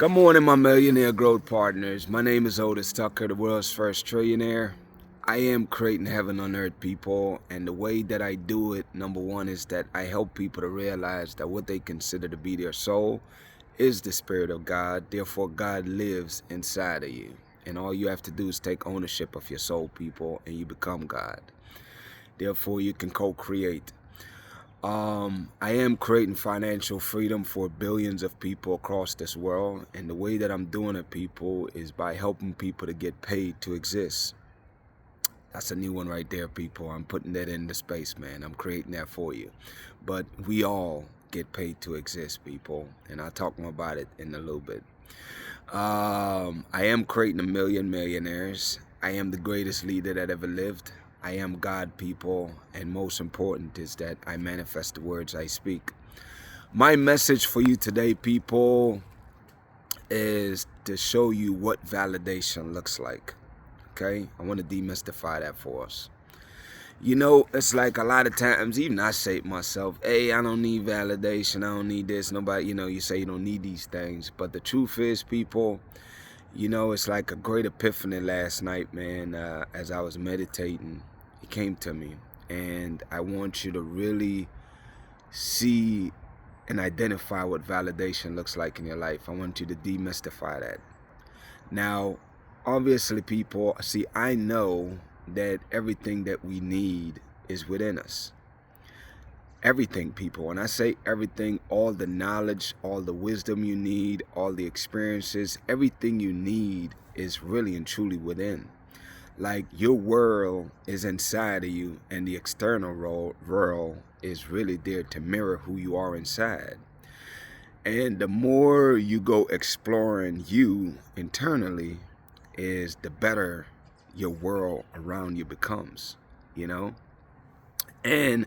Good morning, my millionaire growth partners. My name is Otis Tucker, the world's first trillionaire. I am creating heaven on earth, people, and the way that I do it, number one, is that I help people to realize that what they consider to be their soul is the Spirit of God. Therefore, God lives inside of you. And all you have to do is take ownership of your soul, people, and you become God. Therefore, you can co-create. I am creating financial freedom for billions of people across this world, and the way that I'm doing it, people, is by helping people to get paid to exist. That's a new one right there, people. I'm putting that into space, man. I'm creating that for you. But we all get paid to exist, people, and I'll talk more about it in a little bit. I am creating a million millionaires. I am the greatest leader that ever lived. I am God, people, and most important is that I manifest the words I speak. My message for you today, people, is to show you what validation looks like. Okay? I want to demystify that for us. You know, it's like a lot of times, even I say it myself, hey, I don't need validation, I don't need this, nobody, you say you don't need these things. But the truth is, people, it's like a great epiphany last night, man, as I was meditating. It came to me, and I want you to really see and identify what validation looks like in your life. I want you to demystify that. Now, obviously, people, see, I know that everything that we need is within us. Everything, people. When I say everything, all the knowledge, all the wisdom you need, all the experiences, everything you need is really and truly within. Like, your world is inside of you, and the external world is really there to mirror who you are inside. And the more you go exploring you internally, is the better your world around you becomes, And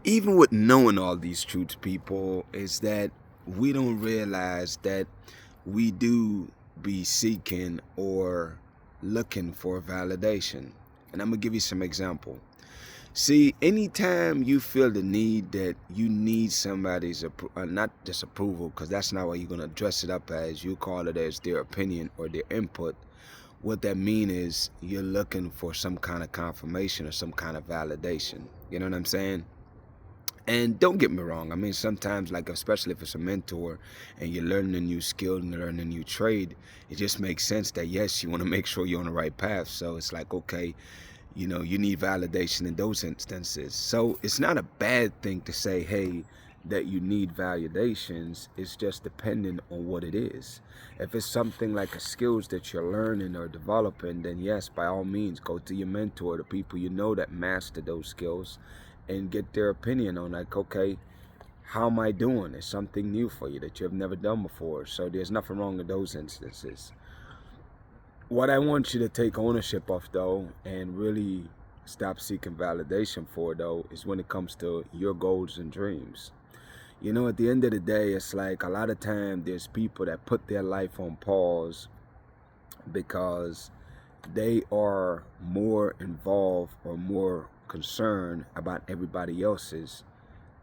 even with knowing all these truths, people, is that we don't realize that we do be seeking or looking for validation. And I'm going to give you some example. See, anytime you feel the need that you need somebody's not just approval, because that's not what you're going to dress it up as. You call it as their opinion or their input. What that means is you're looking for some kind of confirmation or some kind of validation. You know what I'm saying? And don't get me wrong. I mean, sometimes, like, especially if it's a mentor and you're learning a new skill and learning a new trade, it just makes sense that, yes, you want to make sure you're on the right path. So it's like, okay, you need validation in those instances. So it's not a bad thing to say, hey, that you need validations. It's just depending on what it is. If it's something like a skills that you're learning or developing, then yes, by all means, go to your mentor, the people you know that master those skills, and get their opinion on, like, okay, how am I doing? It's something new for you that you have never done before. So there's nothing wrong in those instances. What I want you to take ownership of, though, and really stop seeking validation for, though, is when it comes to your goals and dreams. At the end of the day, it's like a lot of time there's people that put their life on pause because they are more involved or more concerned about everybody else's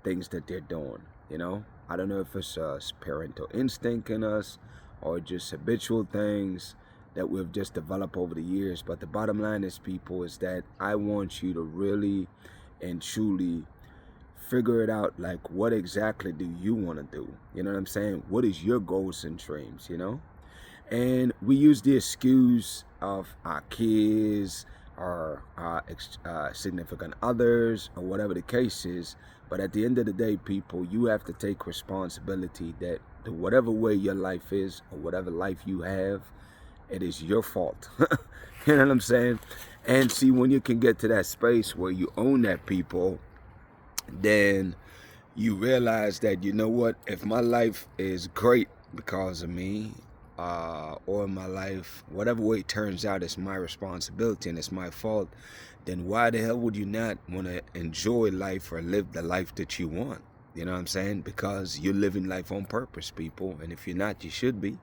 things that they're doing. I don't know if it's parental instinct in us or just habitual things that we've just developed over the years. But the bottom line is, people, is that I want you to really and truly figure it out. Like, what exactly do you want to do? You know what I'm saying? What is your goals and dreams, And we use the excuse of our kids or our significant others or whatever the case is. But at the end of the day, people, you have to take responsibility that whatever way your life is or whatever life you have, it is your fault. You know what I'm saying? And see, when you can get to that space where you own that, people, then you realize that, you know what, if my life is great because of me, or my life, whatever way it turns out, it's my responsibility and it's my fault, then why the hell would you not want to enjoy life or live the life that you want? You know what I'm saying? Because you're living life on purpose, people. And if you're not, you should be.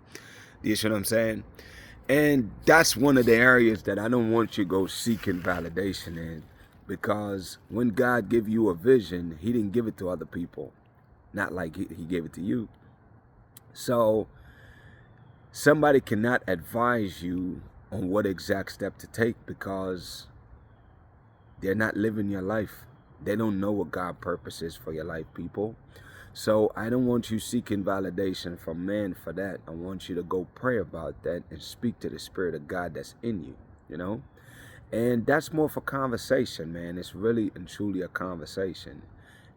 You see what I'm saying? And that's one of the areas that I don't want you to go seeking validation in. Because when God gave you a vision, he didn't give it to other people. Not like he gave it to you. So somebody cannot advise you on what exact step to take because they're not living your life. They don't know what God's purpose is for your life, people. So I don't want you seeking validation from man for that. I want you to go pray about that and speak to the Spirit of God that's in you, you know? And that's more for conversation, man. It's really and truly a conversation.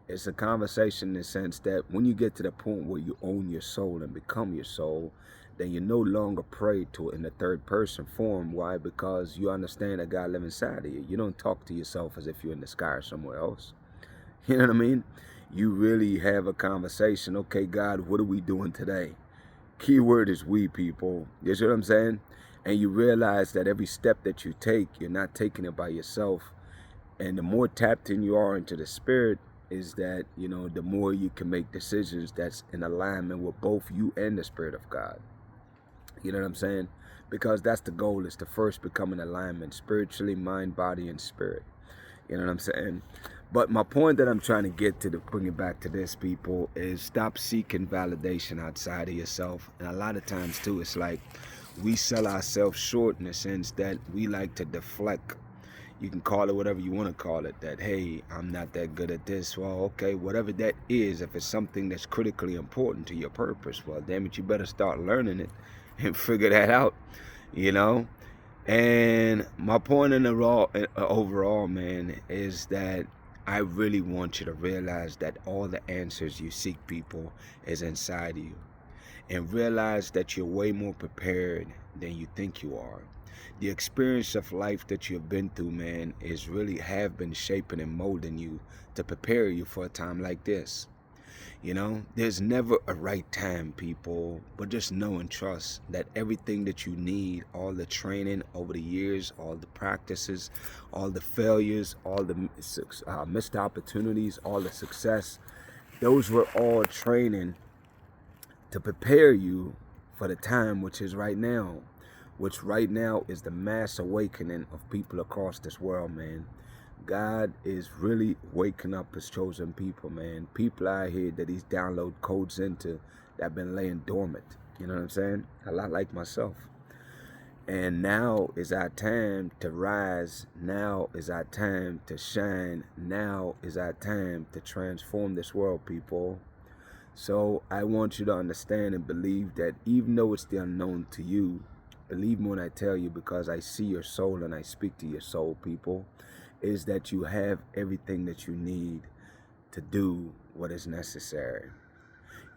It's a conversation in the sense that when you get to the point where you own your soul and become your soul, then you no longer pray to it in the third person form. Why? Because you understand that God lives inside of you. You don't talk to yourself as if you're in the sky or somewhere else. You know what I mean? You really have a conversation. Okay, God, what are we doing today? Key word is we, people. You see what I'm saying? And you realize that every step that you take, you're not taking it by yourself. And the more tapped in you are into the Spirit, is that, you know, the more you can make decisions that's in alignment with both you and the Spirit of God. You know what I'm saying? Because that's the goal, is to first become in alignment spiritually, mind, body, and spirit. You know what I'm saying? But my point that I'm trying to get to bring it back to this, people, is stop seeking validation outside of yourself. And a lot of times, too, it's like we sell ourselves short in the sense that we like to deflect. You can call it whatever you want to call it, that, hey, I'm not that good at this. Well, okay, whatever that is, if it's something that's critically important to your purpose, well, damn it, you better start learning it and figure that out, you know? And my point in the overall, man, is that I really want you to realize that all the answers you seek, people, is inside of you. And realize that you're way more prepared than you think you are. The experience of life that you've been through, man, is really have been shaping and molding you to prepare you for a time like this. You know, there's never a right time, people, but just know and trust that everything that you need, all the training over the years, all the practices, all the failures, all the missed opportunities, all the success, those were all training to prepare you for the time which is right now, which right now is the mass awakening of people across this world, man. God is really waking up his chosen people, man. People out here that he's download codes into that have been laying dormant. You know what I'm saying? A lot like myself. And now is our time to rise. Now is our time to shine. Now is our time to transform this world, people. So I want you to understand and believe that even though it's the unknown to you, believe me when I tell you, because I see your soul and I speak to your soul, people, is that you have everything that you need to do what is necessary.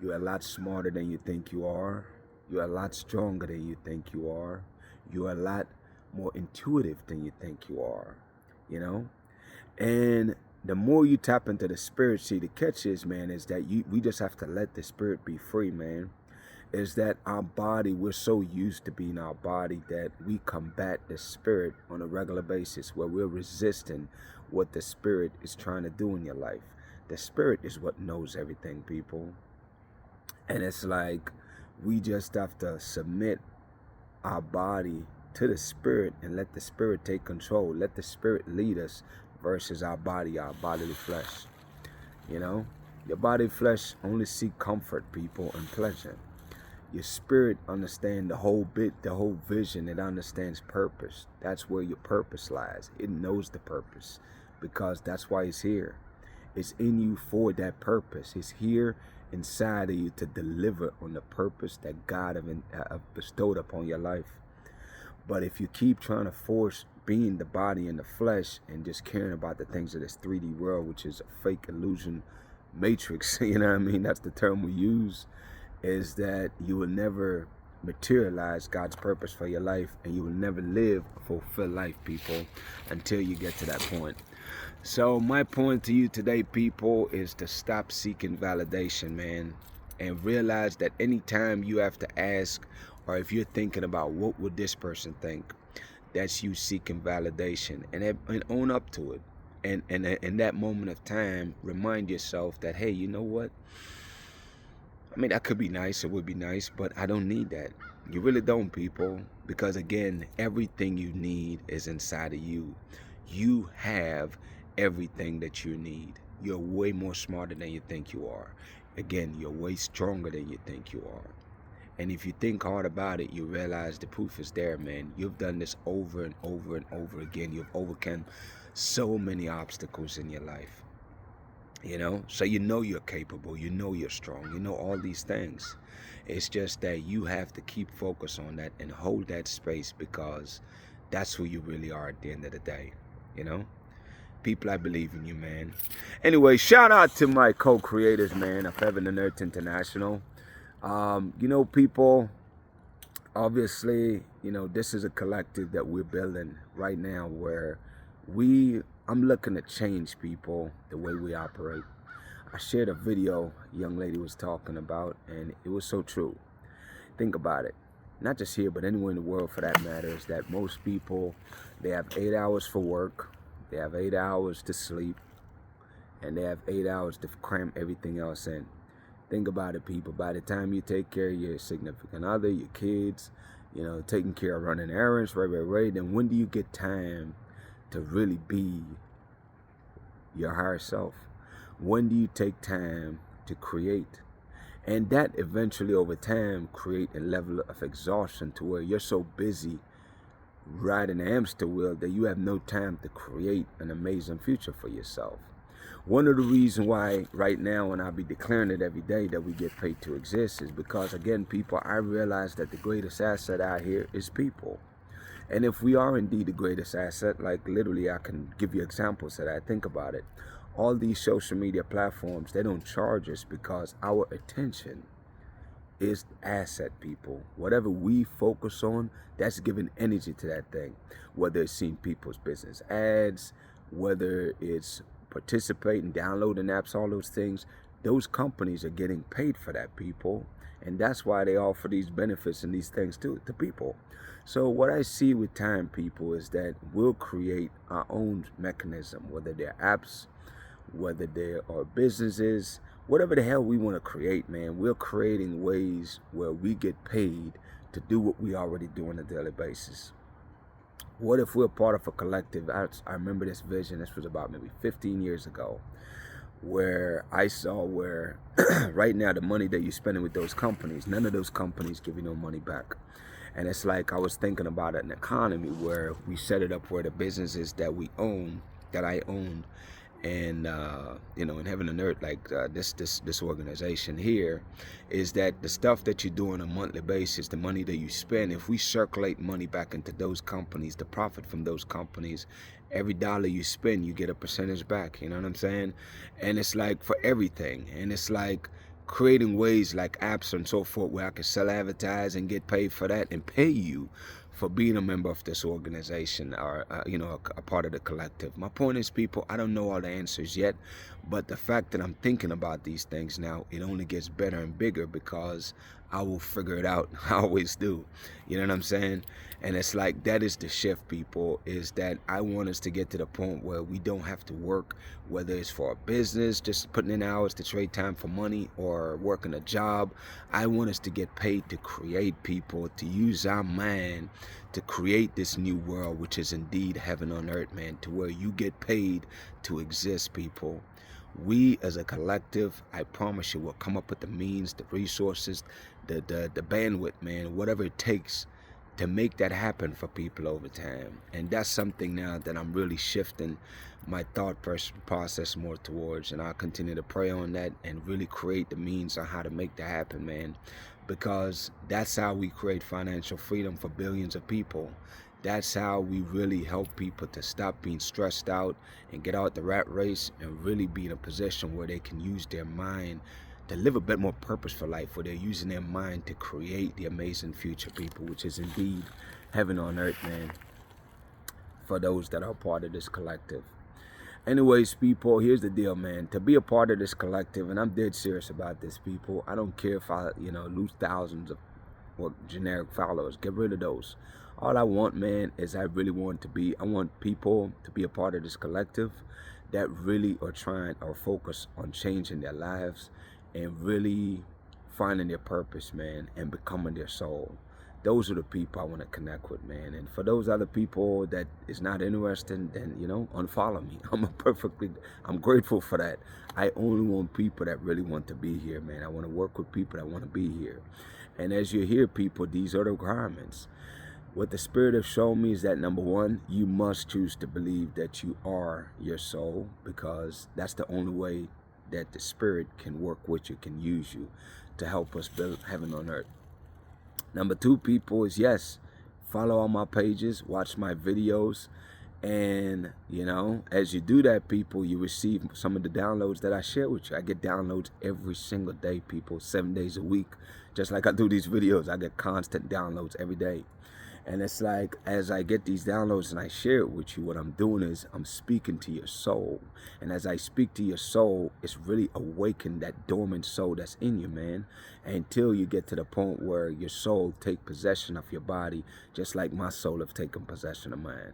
You're a lot smarter than you think you are. You're a lot stronger than you think you are. You're a lot more intuitive than you think you are, you know? And the more you tap into the Spirit, see, the catch is, man, is that we just have to let the Spirit be free, man. Is that our body, we're so used to being our body that we combat the Spirit on a regular basis, where we're resisting what the Spirit is trying to do in your life. The Spirit is what knows everything, people. And it's like we just have to submit our body to the Spirit and let the Spirit take control. Let the Spirit lead us versus our bodily flesh. You know, your body flesh only seek comfort, people, and pleasure. Your spirit understands the whole vision. It understands purpose. That's where your purpose lies. It knows the purpose because that's why it's here. It's in you for that purpose. It's here inside of you to deliver on the purpose that God have bestowed upon your life. But if you keep trying to force being the body and the flesh and just caring about the things of this 3D world, which is a fake illusion matrix, you know what I mean? That's the term we use. Is that you will never materialize God's purpose for your life, and you will never live a fulfilled life, people, until you get to that point. So my point to you today, people, is to stop seeking validation, man, and realize that anytime you have to ask, or if you're thinking about what would this person think, that's you seeking validation, and own up to it. And in that moment of time, remind yourself that, hey, you know what? I mean, that could be nice, it would be nice, but I don't need that. You really don't, people, because again, everything you need is inside of you. You have everything that you need. You're way more smarter than you think you are. Again, you're way stronger than you think you are. And if you think hard about it, you realize the proof is there, man. You've done this over and over and over again. You've overcome so many obstacles in your life, so you know you're capable, you know you're strong, you know all these things. It's just that you have to keep focus on that and hold that space, because that's who you really are at the end of the day. you know People, I believe in you, man. Anyway, shout out to my co-creators, man, of Heaven and Earth International. People, obviously, this is a collective that we're building right now, where I'm looking to change people, the way we operate. I shared a video a young lady was talking about, and it was so true. Think about it. Not just here, but anywhere in the world for that matter, is that most people, they have 8 hours for work, they have 8 hours to sleep, and they have 8 hours to cram everything else in. Think about it, people. By the time you take care of your significant other, your kids, taking care of running errands, right, then when do you get time to really be your higher self? When do you take time to create? And that eventually over time create a level of exhaustion to where you're so busy riding the hamster wheel that you have no time to create an amazing future for yourself. One of the reasons why right now, and I'll be declaring it every day, that we get paid to exist is because, again, people, I realize that the greatest asset out here is people. And if we are indeed the greatest asset, like literally I can give you examples of that. Think about it. All these social media platforms, they don't charge us because our attention is asset, people. Whatever we focus on, that's giving energy to that thing. Whether it's seeing people's business ads, whether it's participating, downloading apps, all those things, those companies are getting paid for that, people. And that's why they offer these benefits and these things to people. So what I see with time, people, is that we'll create our own mechanism, whether they're apps, whether there are businesses, whatever the hell we want to create, man. We're creating ways where we get paid to do what we already do on a daily basis. What if we're part of a collective? I remember this vision. This was about maybe 15 years ago, where I saw where right now the money that you're spending with those companies, none of those companies give you no money back. And it's like I was thinking about an economy where we set it up where the businesses that we own, that I own, and in Heaven and Earth, like this organization here, is that the stuff that you do on a monthly basis, the money that you spend, if we circulate money back into those companies, the profit from those companies, every dollar you spend, you get a percentage back. You know what I'm saying? And it's like for everything. And it's like creating ways like apps and so forth where I can sell, advertise, and get paid for that, and pay you for being a member of this organization, or a part of the collective. My point is, people, I don't know all the answers yet, but the fact that I'm thinking about these things now, it only gets better and bigger, because I will figure it out. I always do. You know what I'm saying? And it's like, that is the shift, people, is that I want us to get to the point where we don't have to work, whether it's for a business, just putting in hours to trade time for money, or working a job. I want us to get paid to create, people, to use our mind to create this new world, which is indeed heaven on earth, man, to where you get paid to exist, people. We as a collective, I promise you, will come up with the means, the resources, the bandwidth, man, whatever it takes to make that happen for people over time. And that's something now that I'm really shifting my thought process more towards, and I'll continue to pray on that and really create the means on how to make that happen, man, because that's how we create financial freedom for billions of people. That's how we really help people to stop being stressed out and get out the rat race and really be in a position where they can use their mind to live a bit more purposeful life, where they're using their mind to create the amazing future, people, which is indeed heaven on earth, man, for those that are part of this collective. Anyways, people, here's the deal, man. To be a part of this collective, and I'm dead serious about this, people, I don't care if I, lose thousands of generic followers. Get rid of those. All I want, man, is I want people to be a part of this collective that really are trying or focus on changing their lives and really finding their purpose, man, and becoming their soul. Those are the people I want to connect with, man. And for those other people that is not interested, then, unfollow me. I'm grateful for that. I only want people that really want to be here, man. I want to work with people that want to be here. And as you hear people, these are the requirements. What the Spirit has shown me is that, number one, you must choose to believe that you are your soul, because that's the only way that the Spirit can work with you, can use you to help us build heaven on earth. Number two, people, is yes, follow all my pages, watch my videos, and as you do that, people, you receive some of the downloads that I share with you. I get downloads every single day, people, 7 days a week. Just like I do these videos, I get constant downloads every day. And it's like, as I get these downloads and I share it with you, what I'm doing is I'm speaking to your soul. And as I speak to your soul, it's really awakened that dormant soul that's in you, man. Until you get to the point where your soul take possession of your body, just like my soul have taken possession of mine.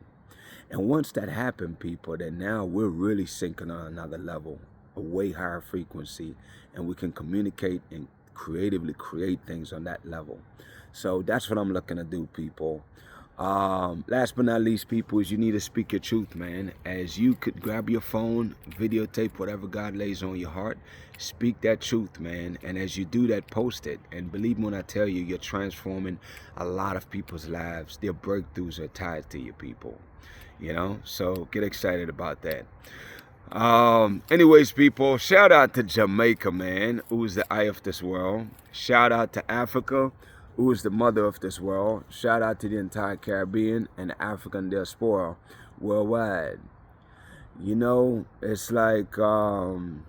And once that happened, people, then now we're really sinking on another level, a way higher frequency, and we can communicate and creatively create things on that level. So that's what I'm looking to do, people. Last but not least, people, is you need to speak your truth, man. As you could grab your phone, videotape whatever God lays on your heart, speak that truth, man. And as you do that, post it. And believe me when I tell you, you're transforming a lot of people's lives. Their breakthroughs are tied to you, people. So get excited about that. Anyways, people, shout out to Jamaica, man, who's the eye of this world. Shout out to Africa, who is the mother of this world. Shout out to the entire Caribbean and the African diaspora worldwide. It's like one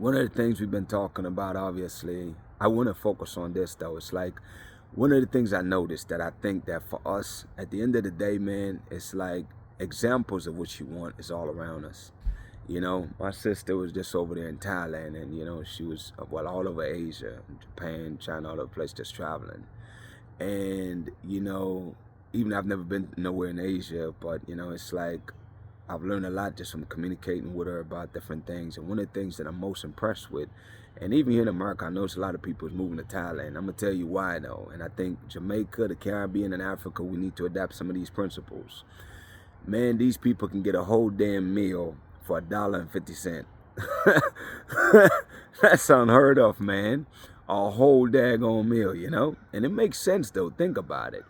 of the things we've been talking about, obviously. I want to focus on this, though. It's like one of the things I noticed that I think that for us, at the end of the day, man, it's like examples of what you want is all around us. My sister was just over there in Thailand, and she was all over Asia, Japan, China, all over the place, just traveling. And even I've never been nowhere in Asia, but it's like I've learned a lot just from communicating with her about different things. And one of the things that I'm most impressed with, and even here in America, I notice a lot of people is moving to Thailand. I'm gonna tell you why, though. And I think Jamaica, the Caribbean, and Africa, we need to adapt some of these principles. Man, these people can get a whole damn meal for $1.50. That's unheard of, man. A whole daggone meal, And it makes sense, though. Think about it.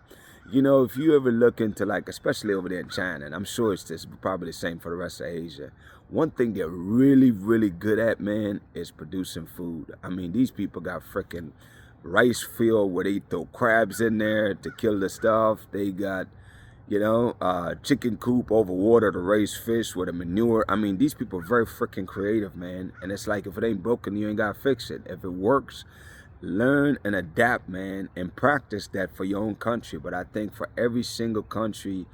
If you ever look into, like, especially over there in China, and I'm sure it's just probably the same for the rest of Asia, one thing they're really, really good at, man, is producing food. I mean, these people got freaking rice field where they throw crabs in there to kill the stuff. They got chicken coop over water to raise fish with a manure. I mean, these people are very freaking creative, man. And it's like, if it ain't broken, you ain't gotta fix it. If it works, learn and adapt, man, and practice that for your own country. But I think for every single country,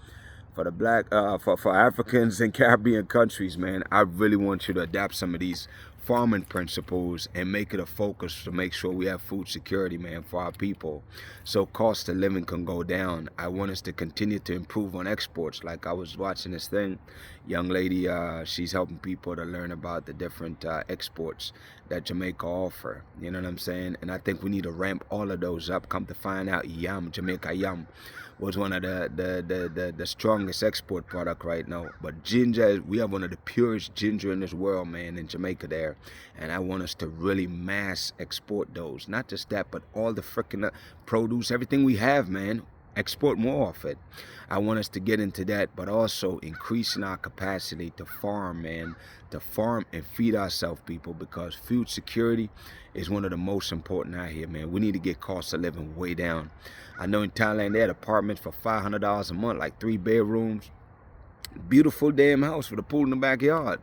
for the for Africans and Caribbean countries, man, I really want you to adapt some of these farming principles and make it a focus to make sure we have food security, man, for our people, so cost of living can go down. I want us to continue to improve on exports. Like, I was watching this thing, young lady, she's helping people to learn about the different exports that Jamaica offer. You know what I'm saying? And I think we need to ramp all of those up. Come to find out, Jamaica yam was one of the strongest export product right now. But ginger, we have one of the purest ginger in this world, man, in Jamaica there. And I want us to really mass export those. Not just that, but all the freaking produce, everything we have, man. Export more of it. I want us to get into that, but also increasing our capacity to farm, man, to farm and feed ourselves, people, because food security is one of the most important out here, man. We need to get cost of living way down. I know in Thailand they had apartments for $500 a month, like 3 bedrooms, beautiful damn house with a pool in the backyard.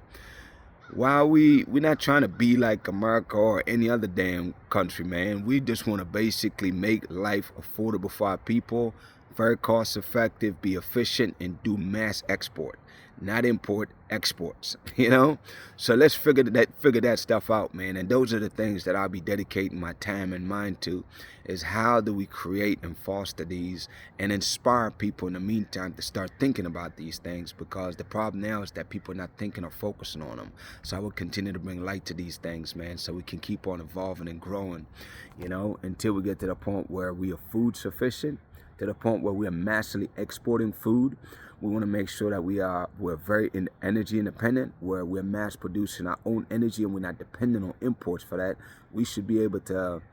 Why we're not trying to be like America or any other damn country, man. We just want to basically make life affordable for our people, very cost effective, be efficient, and do mass export, not import, exports, So let's figure that stuff out, man. And those are the things that I'll be dedicating my time and mind to, is how do we create and foster these and inspire people in the meantime to start thinking about these things, because the problem now is that people are not thinking or focusing on them. So I will continue to bring light to these things, man, so we can keep on evolving and growing, until we get to the point where we are food sufficient, to the point where we are massively exporting food. We want to make sure that we're very energy independent, where we're mass producing our own energy and we're not dependent on imports for that. We should be able to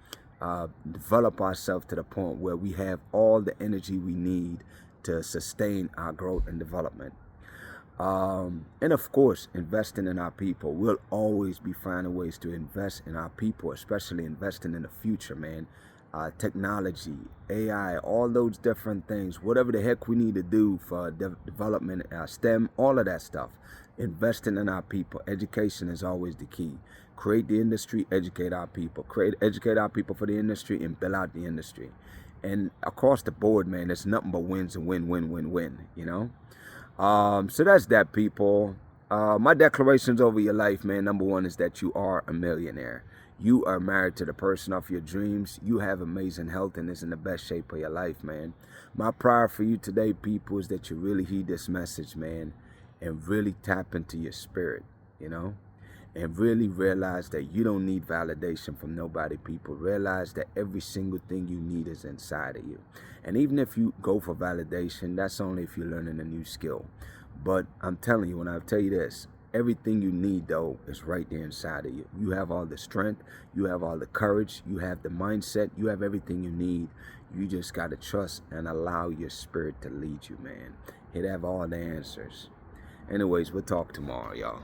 develop ourselves to the point where we have all the energy we need to sustain our growth and development. And of course, investing in our people. We'll always be finding ways to invest in our people, especially investing in the future, man. Technology, AI, all those different things, whatever the heck we need to do for development, STEM, all of that stuff. Investing in our people. Education is always the key. Create the industry, educate our people. Educate our people for the industry and build out the industry. And across the board, man, there's nothing but wins and win, you know? So that's that, people. My declarations over your life, man. Number one is that you are a millionaire. You are married to the person of your dreams. You have amazing health and is in the best shape of your life, man. My prayer for you today, people, is that you really heed this message, man, and really tap into your spirit, you know, and really realize that you don't need validation from nobody, people. Realize that every single thing you need is inside of you. And even if you go for validation, that's only if you're learning a new skill. But I'm telling you, when I tell you this, everything you need, though, is right there inside of you. You have all the strength, you have all the courage, you have the mindset, you have everything you need. You just got to trust and allow your spirit to lead you, man. It have all the answers. Anyways, we'll talk tomorrow, y'all.